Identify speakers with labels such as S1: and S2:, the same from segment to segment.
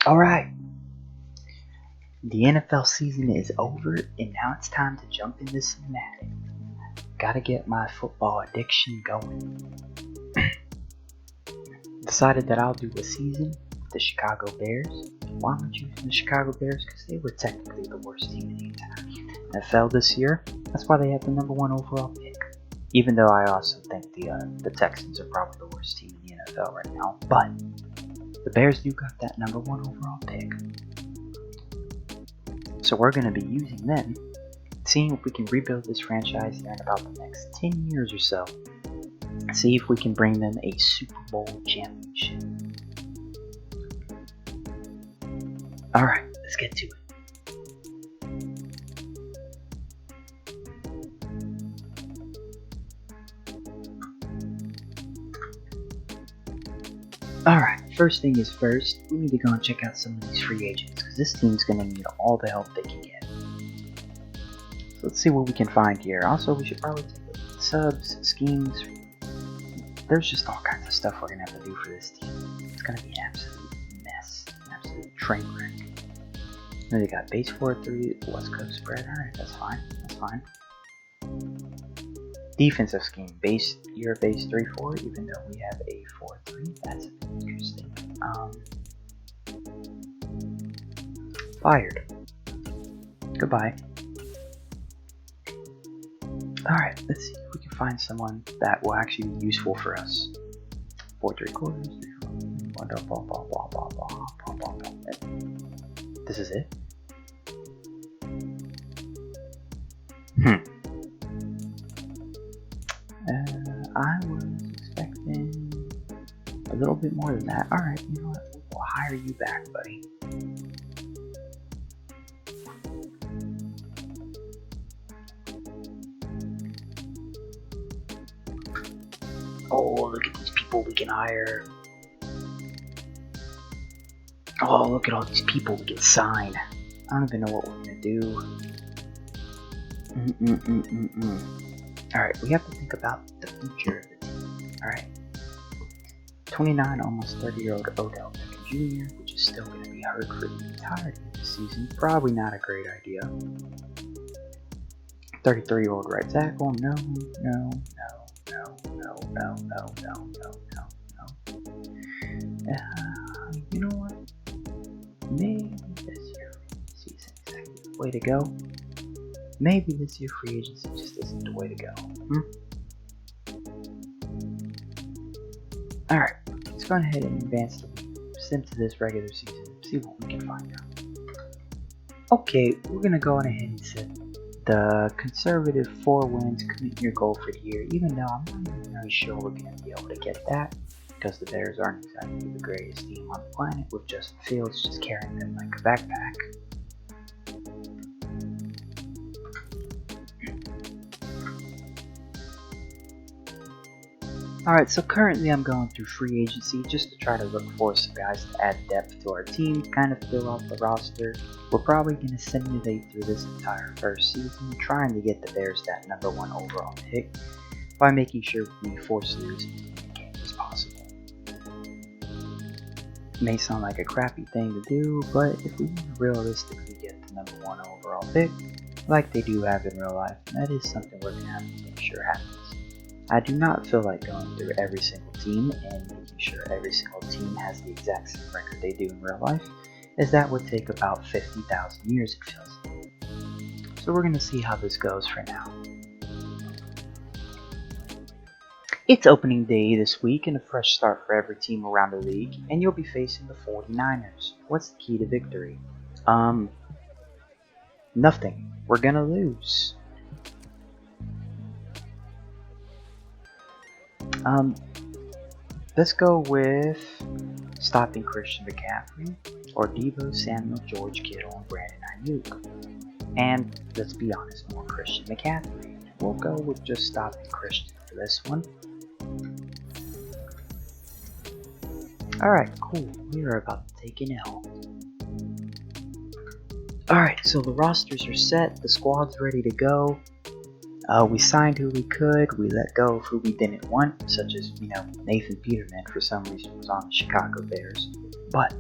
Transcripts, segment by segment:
S1: Alright, the NFL season is over and now it's time to jump into some Madden. Gotta get my football addiction going. Decided that I'll do a season with the Chicago Bears. Why am I choosing the Chicago Bears? Because they were technically the worst team in the entire NFL this year. That's why they have the #1 overall pick. Even though I also think the Texans are probably the worst team in the NFL right now. But the Bears do got that #1 overall pick. So we're going to be using them, seeing if we can rebuild this franchise here in about the next 10 years or so. See if we can bring them a Super Bowl championship. Alright, let's get to it. Alright, first thing is first, we need to go and check out some of these free agents, because this team's going to need all the help they can get. So let's see what we can find here. Also, we should probably take a look at subs, schemes. There's just all kinds of stuff we're going to have to do for this team. It's going to be an absolute mess, an absolute train wreck. Then they got base 4-3, West Coast spread. Alright, that's fine, that's fine. Defensive scheme, you're a base 3-4, even though we have a 4-3. That's interesting. Fired. Goodbye. Alright, let's see if we can find someone that will actually be useful for us. 4-3/4. This is it? I was expecting a little bit more than that. Alright, you know what? We'll hire you back, buddy. Oh, look at these people we can hire. Oh, look at all these people we can sign. I don't even know what we're gonna do. Alright, we have to think about the future of the team. Alright. 29, almost 30-year-old Odell Beckham Jr., which is still going to be hurt for the entirety of the season. Probably not a great idea. 33-year-old right tackle. No. You know what? Maybe this year free agency is exactly the way to go. Maybe this year free agency just isn't the way to go. Alright, let's go ahead and advance into this regular season. See what we can find out. Okay, we're going to go on ahead and set the conservative 4 wins commit your goal for the year, even though I'm not even really sure we're going to be able to get that, because the Bears aren't exactly the greatest team on the planet, with Justin Fields just carrying them like a backpack. Alright, so currently I'm going through free agency just to try to look for some guys to add depth to our team, kind of fill out the roster. We're probably going to simulate through this entire first season, trying to get the Bears that #1 overall pick by making sure we force lose as many games as possible. It may sound like a crappy thing to do, but if we want to realistically get the #1 overall pick, like they do have in real life, that is something we're going to have to make sure happens. I do not feel like going through every single team and making sure every single team has the exact same record they do in real life, as that would take about 50,000 years, it feels like. So we're going to see how this goes for now. It's opening day this week and a fresh start for every team around the league, and you'll be facing the 49ers. What's the key to victory? Nothing. We're going to lose. Let's go with stopping Christian McCaffrey, or Deebo Samuel, George Kittle, and Brandon Ayuk. And let's be honest, more Christian McCaffrey. We'll go with just stopping Christian for this one. Alright, cool. We are about to take an L. Alright, so the rosters are set, the squad's ready to go. We signed who we could, we let go of who we didn't want, such as, Nathan Peterman for some reason was on the Chicago Bears. But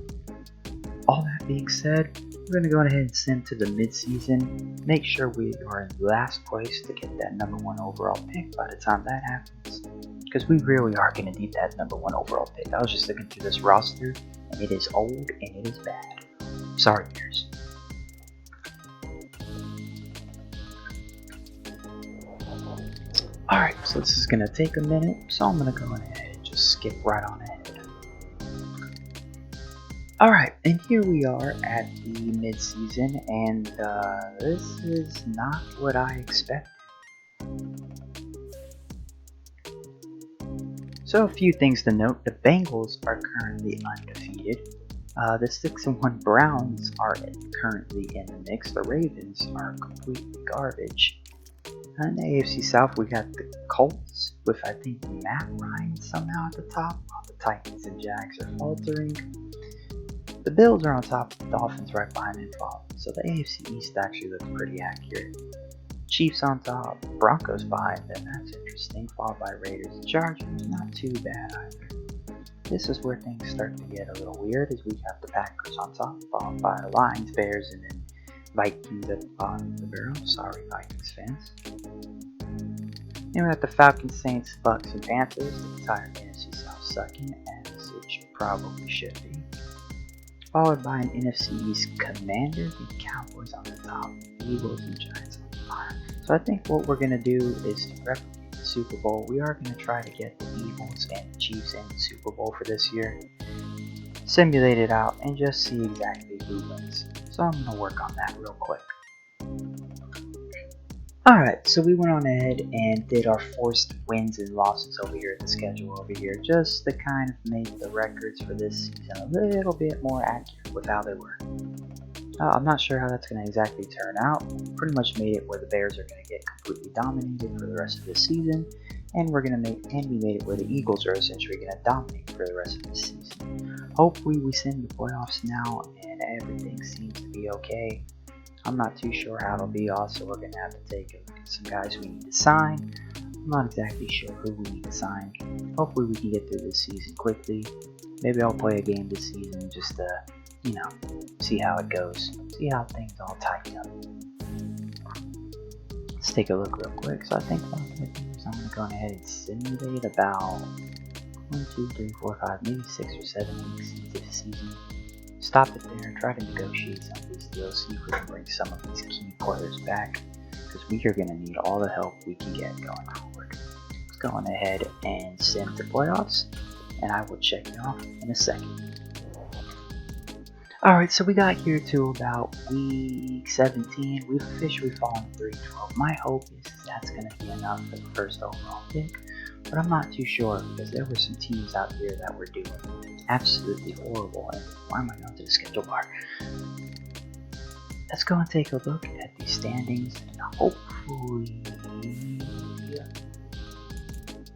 S1: all that being said, we're going to go ahead and send to the midseason. Make sure we are in last place to get that #1 overall pick by the time that happens. Because we really are going to need that #1 overall pick. I was just looking through this roster, and it is old and it is bad. Sorry, Bears. Alright, so this is going to take a minute, so I'm going to go ahead and just skip right on ahead. Alright, and here we are at the mid-season, and this is not what I expected. So a few things to note: the Bengals are currently undefeated. The 6-1 Browns are currently in the mix. The Ravens are completely garbage. In the AFC South, we got the Colts with, I think, Matt Ryan somehow at the top, while the Titans and Jags are faltering. The Bills are on top, the Dolphins right behind them following. So the AFC East actually looks pretty accurate. Chiefs on top, Broncos behind them, that's interesting, followed by Raiders and Chargers, not too bad either. This is where things start to get a little weird, as we have the Packers on top, followed by the Lions, Bears, and then Vikings at the bottom of the barrel. Sorry, Vikings fans. And we have the Falcons, Saints, Bucks, and Panthers. The entire NFC South sucking, as it probably should be. Followed by an NFC East Commanders, the Cowboys on the top, Eagles and Giants on the bottom. So I think what we're going to do is to replicate the Super Bowl. We are going to try to get the Eagles and the Chiefs in the Super Bowl for this year. Simulate it out and just see exactly who wins. So I'm going to work on that real quick. Alright, so we went on ahead and did our forced wins and losses over here at the schedule over here, just to kind of make the records for this season a little bit more accurate with how they were. I'm not sure how that's going to exactly turn out. Pretty much made it where the Bears are going to get completely dominated for the rest of this season, and we made it where the Eagles are essentially going to dominate for the rest of this season. Hopefully we send the playoffs now and everything seems to be okay. I'm not too sure how it'll be. Also, we're going to have to take a look at some guys we need to sign. I'm not exactly sure who we need to sign. Hopefully we can get through this season quickly. Maybe I'll play a game this season just to, see how it goes. See how things all tighten up. Let's take a look real quick. So I think what I'm going to do is I'm going to go ahead and simulate about 1, 2, 3, 4, 5, maybe 6 or 7 weeks into the season. Stop it there, try to negotiate some of these deals, see if we can bring some of these key players back, because we are going to need all the help we can get going forward. Let's go on ahead and sim the playoffs, and I will check it off in a second. Alright, so we got here to about week 17. We've officially fallen 3-12. My hope is that's going to be enough for the first overall pick, but I'm not too sure, because there were some teams out here that were doing absolutely horrible. And why am I going to the schedule bar? Let's go and take a look at the standings, and hopefully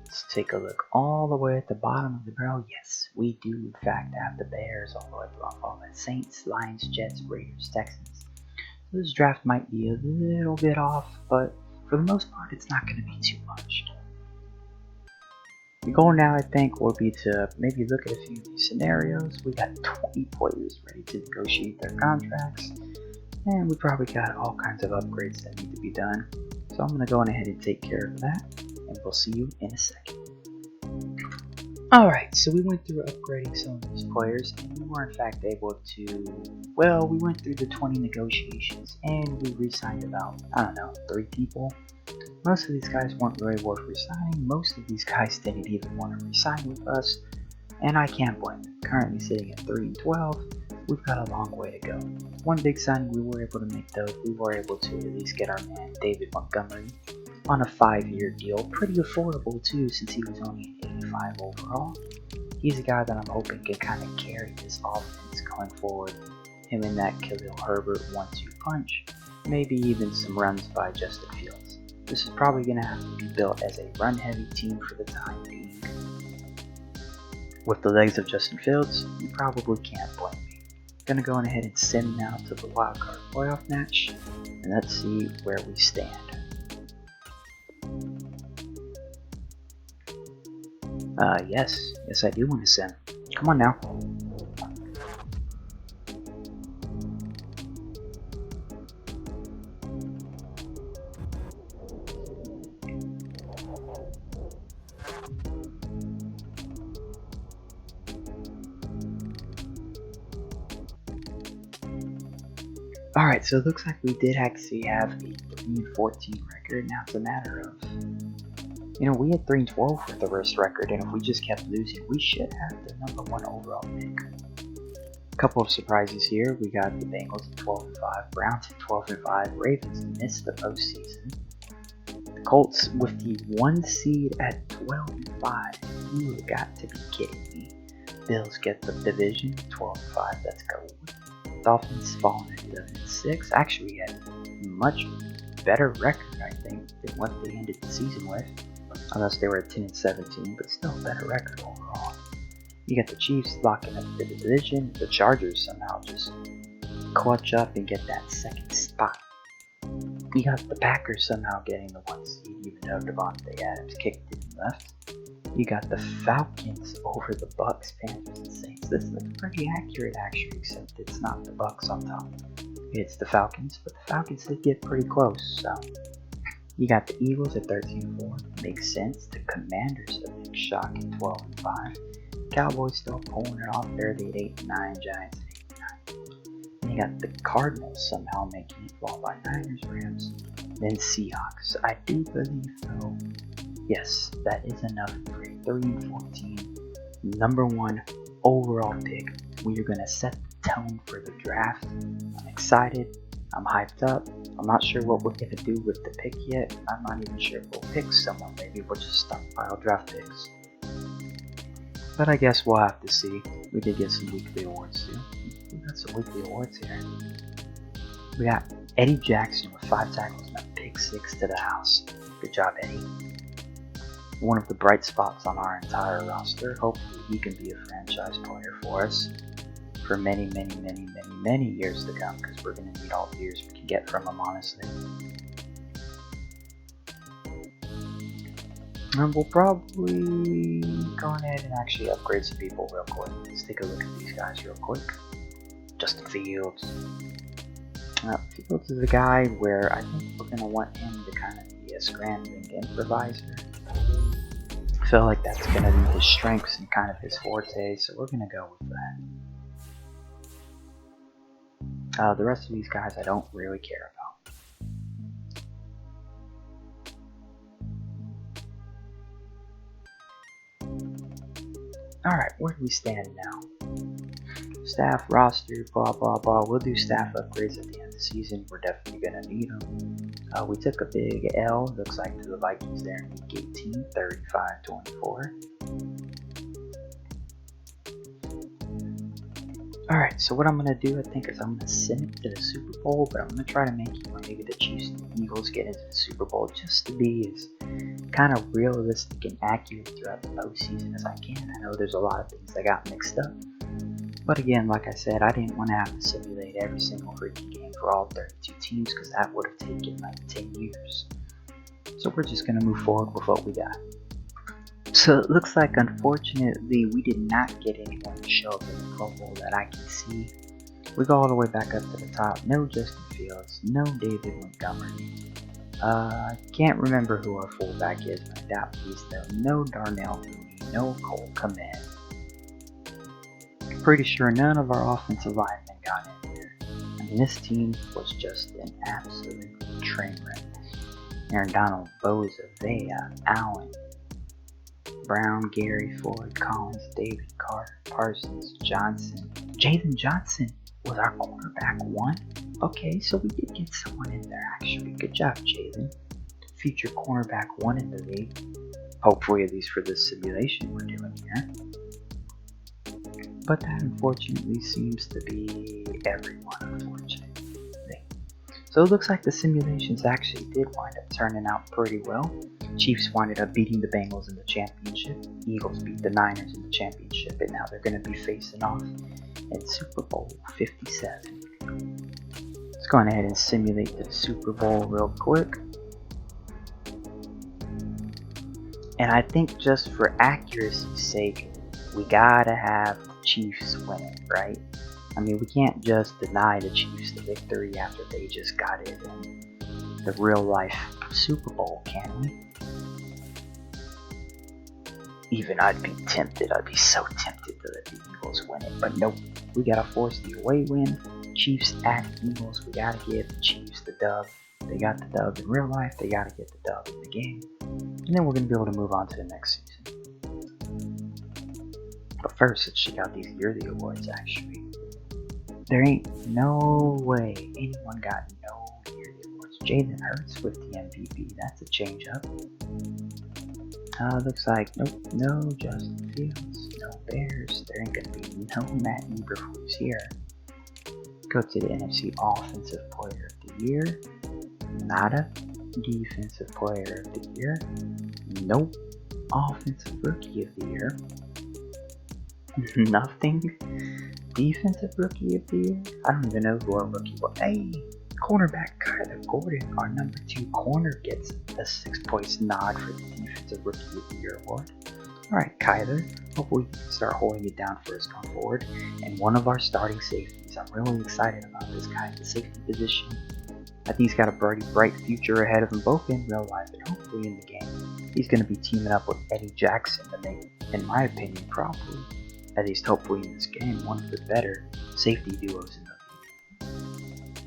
S1: let's take a look all the way at the bottom of the barrel. Yes, we do in fact have the Bears all the way below, all the Saints, Lions, Jets, Raiders, Texans. So this draft might be a little bit off, but for the most part it's not going to be too much. The goal now, I think, will be to maybe look at a few of these scenarios. We got 20 players ready to negotiate their contracts, and we probably got all kinds of upgrades that need to be done. So I'm going to go on ahead and take care of that, and we'll see you in a second. Alright, so we went through upgrading some of these players, and we were in fact able to, well, we went through the 20 negotiations, and we re-signed about, 3 people. Most of these guys weren't really worth resigning. Most of these guys didn't even want to resign with us, and I can't blame them. Currently sitting at 3-12, we've got a long way to go. One big signing we were able to make though, we were able to at least get our man David Montgomery on a 5-year deal. Pretty affordable too, since he was only an 85 overall. He's a guy that I'm hoping can kind of carry this offense going forward. Him and that Khalil Herbert 1-2 punch, maybe even some runs by Justin Fields. This is probably going to have to be built as a run-heavy team for the time being. With the legs of Justin Fields, you probably can't blame me. Gonna go on ahead and sim now to the wildcard playoff match, and let's see where we stand. Yes I do want to sim. Come on now. Alright, so it looks like we did actually have a 3-14 record. Now it's a matter of, we had 3-12 for the worst record, and if we just kept losing, we should have the #1 overall pick. A couple of surprises here. We got the Bengals at 12-5, Browns at 12-5, Ravens missed the postseason. The Colts with the 1 seed at 12-5. You got to be kidding me. Bills get the division 12-5. Let's go. Dolphins falling at 11-6. Actually, had a much better record, I think, than what they ended the season with. Unless they were at 10-17, but still a better record overall. You got the Chiefs locking up the division. The Chargers somehow just clutch up and get that second spot. You got the Packers somehow getting the 1 seed, even though Devontae Adams kicked it and left. You got the Falcons over the Bucks, Panthers, and Saints. This looks pretty accurate, actually, except it's not the Bucks on top. It's the Falcons, but the Falcons did get pretty close, so. You got the Eagles at 13-4. Makes sense. The Commanders, a big shock at 12-5. Cowboys still pulling it off there. They at 8-9. Giants at 8-9. And you got the Cardinals somehow making it fall by Niners, Rams, then Seahawks. I do believe, though, yes, that is enough for a 3-14 #1 overall pick. We are going to set the tone for the draft. I'm excited. I'm hyped up. I'm not sure what we're going to do with the pick yet. I'm not even sure if we'll pick someone. Maybe we'll just stockpile draft picks. But I guess we'll have to see. We did get some weekly awards too. We got some weekly awards here. We got Eddie Jackson with 5 tackles and a pick 6 to the house. Good job, Eddie. One of the bright spots on our entire roster. Hopefully he can be a franchise player for us for many years to come, because we're going to need all the years we can get from him, honestly. And we'll probably go ahead and actually upgrade some people real quick. Let's take a look at these guys real quick. Justin Fields. Fields is a guy where I think we're going to want him to kind of be a scrambling improviser. I feel like that's going to be his strengths and kind of his forte, so we're going to go with that. The rest of these guys I don't really care about. Alright, where do we stand now? Staff, roster, blah blah blah. We'll do staff upgrades at the end of the season. We're definitely going to need them. We took a big L, looks like, to the Vikings there in week 18, 35-24. Alright, so what I'm going to do, I think, is I'm going to send it to the Super Bowl, but I'm going to try to make it where maybe the Chiefs and the Eagles get into the Super Bowl, just to be as kind of realistic and accurate throughout the postseason as I can. I know there's a lot of things that got mixed up, but again, like I said, I didn't want to have to simulate every single freaking game for all 32 teams, because that would have taken like 10 years. So we're just going to move forward with what we got. So it looks like, unfortunately, we did not get anyone to show up in the Pro Bowl that I can see. We go all the way back up to the top. No Justin Fields, no David Montgomery. I can't remember who our fullback is, but I doubt he's there. No Darnell Mooney, no Cole Kmet. Pretty sure none of our offensive linemen got in there. I mean, this team was just an absolute train wreck. Aaron Donald, Boza, Vea, Allen, Brown, Gary, Ford, Collins, David, Carter, Parsons, Johnson. Jalen Johnson was our cornerback 1. Okay, so we did get someone in there, actually. Good job, Jalen. Future cornerback 1 in the league. Hopefully, at least for this simulation we're doing here. But that, unfortunately, seems to be everyone, unfortunately. So it looks like the simulations actually did wind up turning out pretty well. Chiefs winded up beating the Bengals in the championship. Eagles beat the Niners in the championship, and now they're going to be facing off in Super Bowl 57. Let's go ahead and simulate the Super Bowl real quick. And I think just for accuracy's sake, we gotta have the Chiefs winning, right? I mean, we can't just deny the Chiefs the victory after they just got it in the real life Super Bowl, can we? Even I'd be tempted, I'd be so tempted to let the Eagles win it, but nope, we gotta force the away win. Chiefs at Eagles. We gotta give the Chiefs the dub. They got the dub in real life. They gotta get the dub in the game. And then we're gonna be able to move on to the next season. But first, let's check out these yearly awards. Actually, there ain't no way anyone got no yearly awards. Jalen Hurts with the MVP. That's a change up. Looks like nope, no Justin Fields, no Bears. There ain't gonna be no Matt Eberflus here. Go to the NFC Offensive Player of the Year. Nada. Defensive Player of the Year. Nope. Offensive Rookie of the Year. Nothing. Defensive Rookie of the Year. I don't even know who our rookie was. Hey, cornerback Kyler Gordon, our number 2 corner, gets a 6 points nod for the Defensive Rookie of the Year award. Alright, Kyler, hopefully we can start holding it down for us going forward. And one of our starting safeties, I'm really excited about this guy at the safety position. I think he's got a bright future ahead of him, both in real life and hopefully in the game. He's going to be teaming up with Eddie Jackson to make, in my opinion, probably, at least hopefully in this game, one of the better safety duos in the league.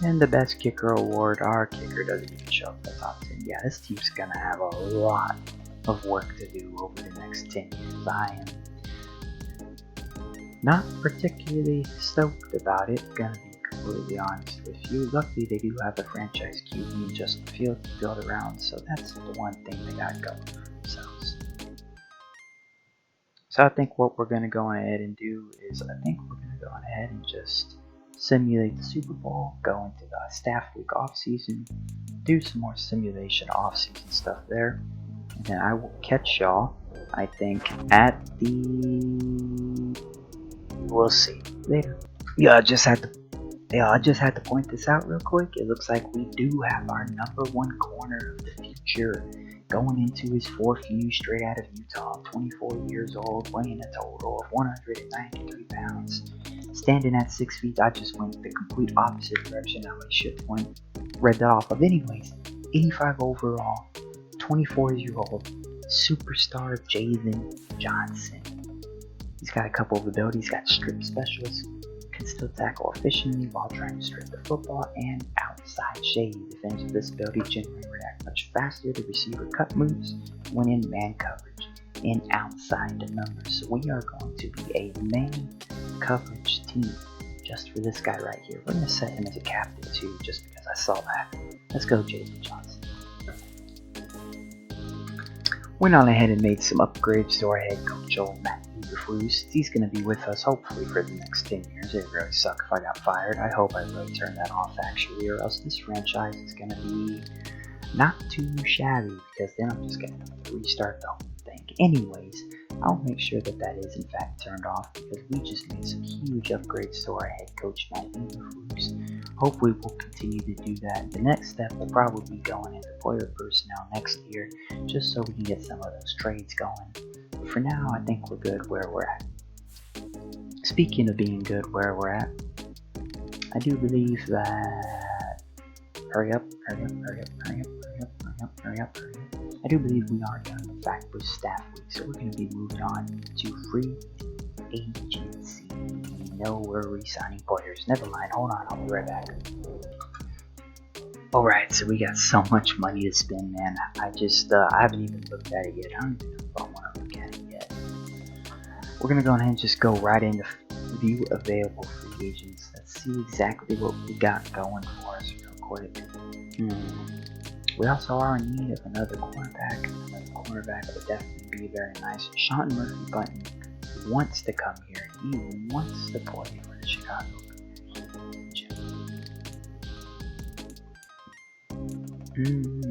S1: And the best kicker award, our kicker doesn't even show up in the top 10. Yeah, this team's going to have a lot of work to do over the next 10 years. I am not particularly stoked about it, gonna be completely honest with you. Luckily, they do have a franchise QB in Justin Fields to build around, so that's the one thing they got going for themselves. So I think what we're gonna go ahead and do is, I think we're gonna go ahead and just simulate the Super Bowl, go into the staff week off season, do some more simulation off season stuff there. And then I will catch y'all, I think, at the... We'll see. Later. Yeah, I just had to point this out real quick. It looks like we do have our number 1 corner of the future going into his 4th year straight out of Utah. 24 years old, weighing a total of 193 pounds. Standing at 6 feet, I just went the complete opposite direction. I should have read that off of. Anyways, 85 overall. 24-year-old superstar Jalen Johnson. He's got a couple of abilities. He's got strip specialist, can still tackle efficiently while trying to strip the football, and outside shade. Defensive disability generally react much faster to receiver cut moves when in man coverage and outside the numbers. So we are going to be a man coverage team just for this guy right here. We're going to set him as a captain too, just because I saw that. Let's go, Jalen Johnson. Went on ahead and made some upgrades to our head coach, old Matt Eberflus. He's going to be with us hopefully for the next 10 years. It'd really suck if I got fired. I hope I really turn that off actually, or else this franchise is going to be not too shabby, because then I'm just going to have to restart the whole thing. Anyways, I'll make sure that that is in fact turned off, because we just made some huge upgrades to our head coach, Matt Eberflus. Hopefully we'll continue to do that. The next step will probably be going into player personnel next year, just so we can get some of those trades going. But for now, I think we're good where we're at. Speaking of being good where we're at, I do believe that... Hurry up. I do believe we are done, in fact, with staff week, so we're going to be moving on to free agency. No, we're re-signing players. Never mind, hold on, I'll be right back. Alright, so we got so much money to spend, man. I haven't even looked at it yet. I don't even know if I want to look at it yet. We're going to go ahead and just go right into view available free agents. Let's see exactly what we got going for us real quick. We also are in need of another cornerback. Another cornerback would definitely be very nice. Sean Murphy Button wants to come here. He wants to play for the Chicago Bears.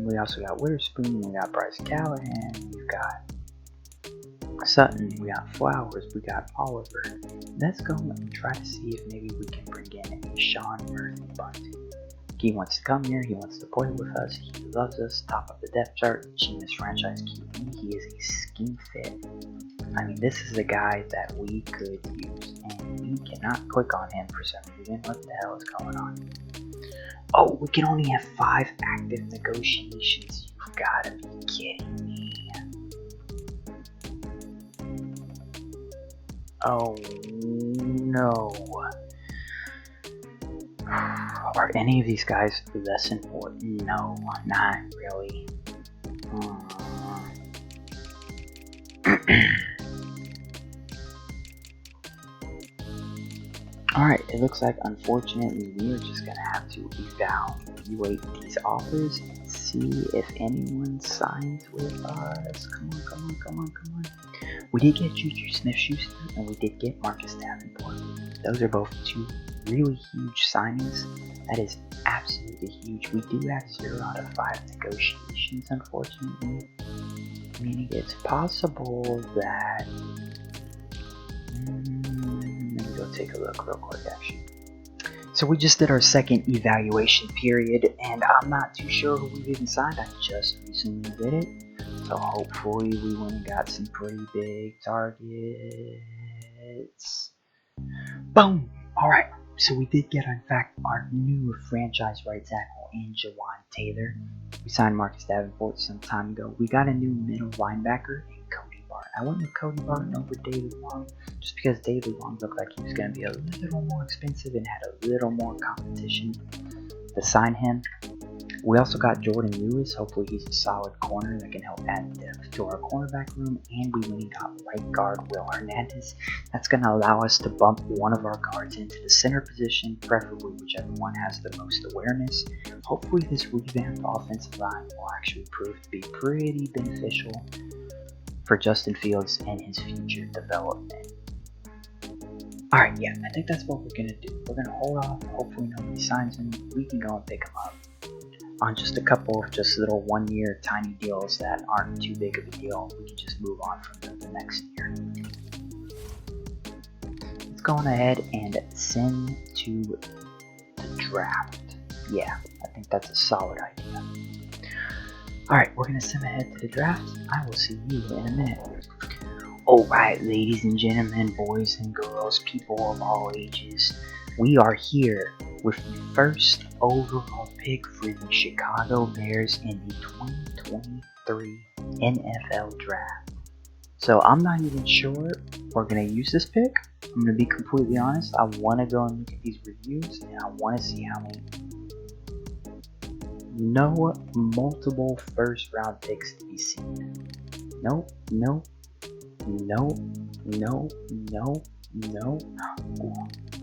S1: We also got Witherspoon. We got Bryce Callahan. We've got Sutton. We got Flowers. We got Oliver. Let's go and try to see if maybe we can bring in a Sean Murphy Button. He wants to come here, he wants to play with us, he loves us, top of the depth chart, Genius franchise QB, he is a scheme fit. I mean, this is a guy that we could use, and we cannot click on him for some reason. What the hell is going on? Oh, we can only have 5 active negotiations. You've gotta be kidding me. Oh, no. Are any of these guys less important? No, not really. Alright, it looks like unfortunately we are just gonna have to evaluate these offers and see if anyone signs with us. Come on. We did get Juju Smith-Schuster and we did get Marcus Davenport. Those are both two really huge signings. That is absolutely huge. We do have 0 out of 5 negotiations, unfortunately. Meaning it's possible that... let me go take a look real quick, actually. So we just did our second evaluation period, and I'm not too sure who we've even signed. I just recently did it. So hopefully we went and got some pretty big targets. Boom! Alright, so we did get, in fact, our new franchise right tackle in Jawan Taylor. We signed Marcus Davenport some time ago. We got a new middle linebacker in Cody Barton. I went with Cody Barton over David Long just because David Long looked like he was going to be a little more expensive and had a little more competition to sign him. We also got Jordan Lewis. Hopefully he's a solid corner that can help add depth to our cornerback room. And we went and got right guard Will Hernandez. That's going to allow us to bump one of our guards into the center position, preferably whichever one has the most awareness. Hopefully this revamped offensive line will actually prove to be pretty beneficial for Justin Fields and his future development. Alright, yeah, I think that's what we're going to do. We're going to hold off. Hopefully nobody signs him. We can go and pick him up on just a couple of just little 1-year tiny deals that aren't too big of a deal. We can just move on from them the next year. Let's go on ahead and send to the draft. Yeah, I think that's a solid idea. Alright, we're going to send ahead to the draft. I will see you in a minute. Alright, ladies and gentlemen, boys and girls, people of all ages, we are here with the first overall pick for the Chicago Bears in the 2023 NFL Draft. So I'm not even sure we're going to use this pick. I'm going to be completely honest. I want to go and look at these reviews and I want to see how many no multiple first round picks to be seen. No.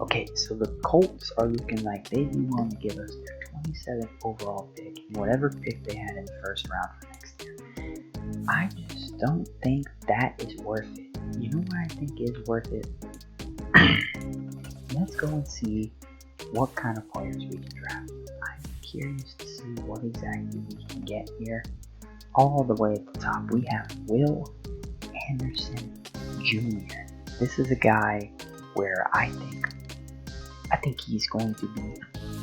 S1: Okay, so the Colts are looking like they'd be willing to give us their 27th overall pick and whatever pick they had in the first round for next year. I just don't think that is worth it. You know what I think is worth it? Let's go and see what kind of players we can draft. I'm curious to see what exactly we can get here. All the way at the top, we have Will Anderson Jr. This is a guy where I think he's going to be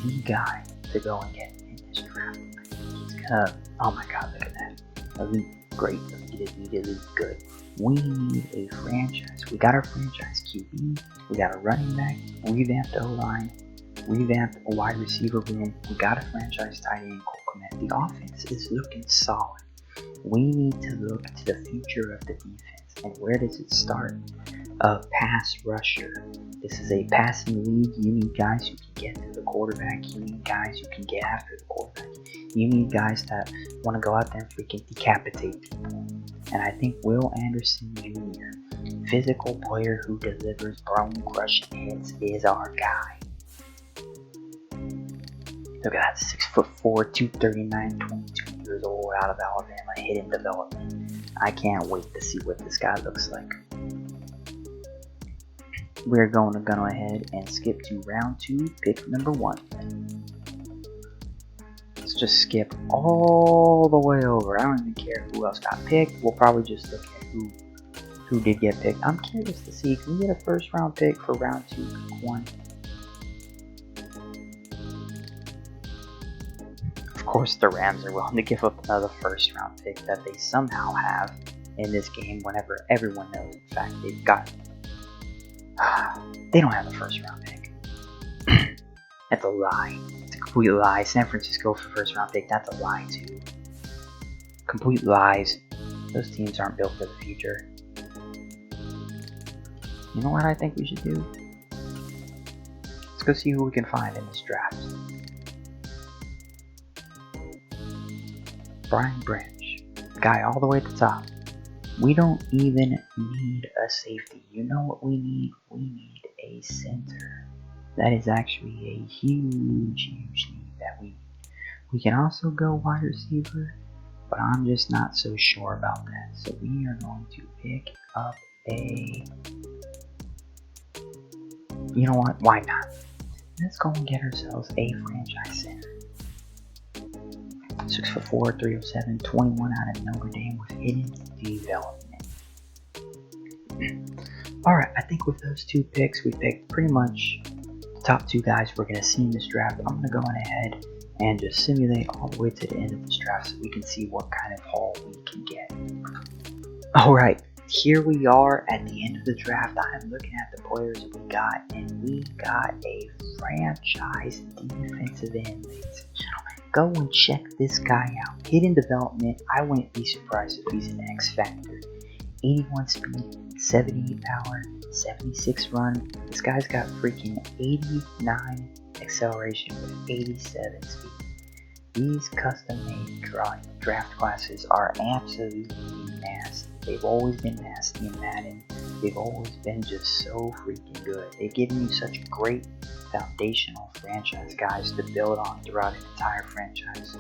S1: the guy to go and get in this draft. He's gonna, oh my god, look at that. Elite, great, elite, good. We need a franchise. We got our franchise QB, we got a running back, revamped O-line, revamped a wide receiver room, we got a franchise tight end, Cole Kmet. The offense is looking solid. We need to look to the future of the defense. And where does it start? A pass rusher. This is a passing league. You need guys who can get to the quarterback. You need guys who can get after the quarterback. You need guys that want to go out there and freaking decapitate people. And I think Will Anderson Jr., physical player who delivers bone-crushing hits, is our guy. Look at that, 6'4", 239, 22 years old, out of Alabama, hidden development. I can't wait to see what this guy looks like. We're going to go ahead and skip to round 2, pick number 1. Let's just skip all the way over. I don't even care who else got picked. We'll probably just look at who did get picked. I'm curious to see, can we get a first round pick for round 2, pick 1? Of course the Rams are willing to give up another first round pick that they somehow have in this game whenever everyone knows in fact they've got. They don't have a first round pick. That's a lie. It's a complete lie. San Francisco for first round pick, that's a lie too. Complete lies. Those teams aren't built for the future. You know what I think we should do? Let's go see who we can find in this draft. Brian Branch, guy all the way at the top. We don't even need a safety. You know what we need? We need a center. That is actually a huge need that we need. We can also go wide receiver, but I'm just not so sure about that. So we are going to pick up a... You know what? Why not? Let's go and get ourselves a franchise center. 6'4", 307, 21 out of Notre Dame with hidden development. Alright, I think with those two picks, we picked pretty much the top two guys we're going to see in this draft. I'm going to go on ahead and just simulate all the way to the end of this draft so we can see what kind of haul we can get. Alright, here we are at the end of the draft. I am looking at the players we got, and we got a franchise defensive end, ladies and gentlemen. Go and check this guy out. Hidden development, I wouldn't be surprised if he's an X factor. 81 speed, 78 power, 76 run. This guy's got freaking 89 acceleration with 87 speed. These custom-made draft classes are absolutely nasty. They've always been nasty in Madden. They've always been just so freaking good. They've given you such great foundational franchise guys to build on throughout an entire franchise.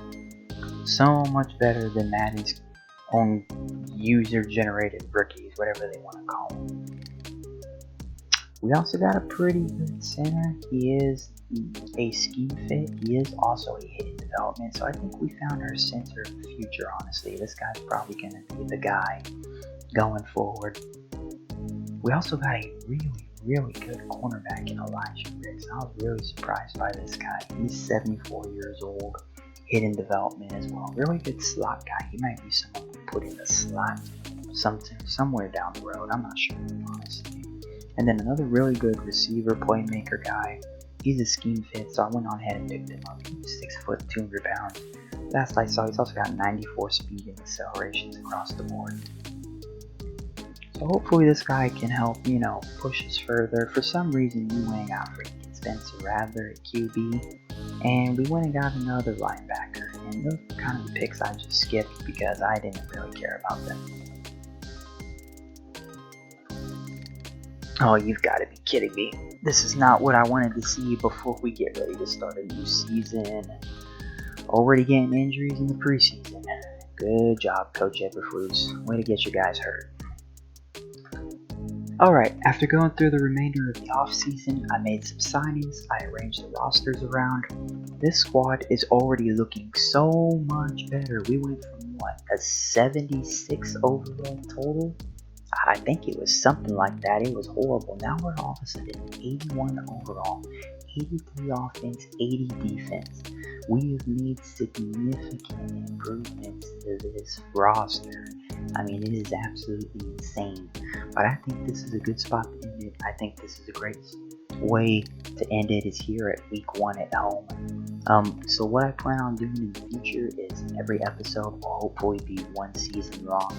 S1: So much better than Madden's own user-generated rookies, whatever they want to call them. We also got a pretty good center. He is a scheme fit. He is also a hidden development. So I think we found our center of the future, honestly. This guy's probably going to be the guy going forward. We also got a really good cornerback in Elijah Riggs. I was really surprised by this guy. He's 74 years old. Hidden development as well. Really good slot guy. He might be someone to put in the slot somewhere down the road. I'm not sure, honestly. And then another really good receiver playmaker guy. He's a scheme fit, so I went on ahead and picked him up. He's 6 foot, 200 pounds. Last I saw, he's also got 94 speed and accelerations across the board. So hopefully this guy can help, push us further. For some reason, we went and got freaking Spencer Rattler at QB. And we went and got another linebacker. And those are kind of the picks I just skipped because I didn't really care about them. Oh, you've got to be kidding me. This is not what I wanted to see before we get ready to start a new season. Already getting injuries in the preseason. Good job, Coach Eberflus. Way to get you guys hurt. Alright, after going through the remainder of the offseason, I made some signings, I arranged the rosters around. This squad is already looking so much better. We went from, a 76 overall total? I think it was something like that. It was horrible. Now we're all of a sudden 81 overall, 83 offense, 80 defense. We have made significant improvements to this roster. I mean, it is absolutely insane. But I think this is a good spot to end it. I think this is a great way to end it is here at week 1 at home. So what I plan on doing in the future is every episode will hopefully be 1 season long.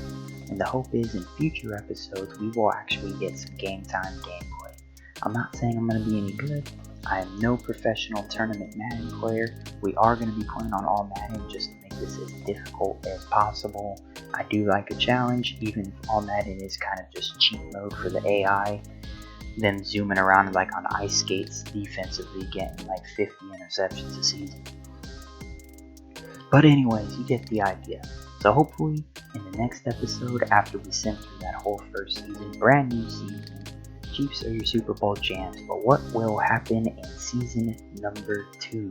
S1: And the hope is in future episodes we will actually get some game time gameplay. I'm not saying I'm going to be any good. I am no professional tournament Madden player. We are going to be playing on all Madden just to make this as difficult as possible. I do like a challenge, even if all Madden is kind of just cheat mode for the AI. Them zooming around like on ice skates defensively, getting like 50 interceptions a season. But anyways, you get the idea. So hopefully in the next episode, after we send through that whole first season, brand new season, Chiefs are your Super Bowl champs. But what will happen in season number 2?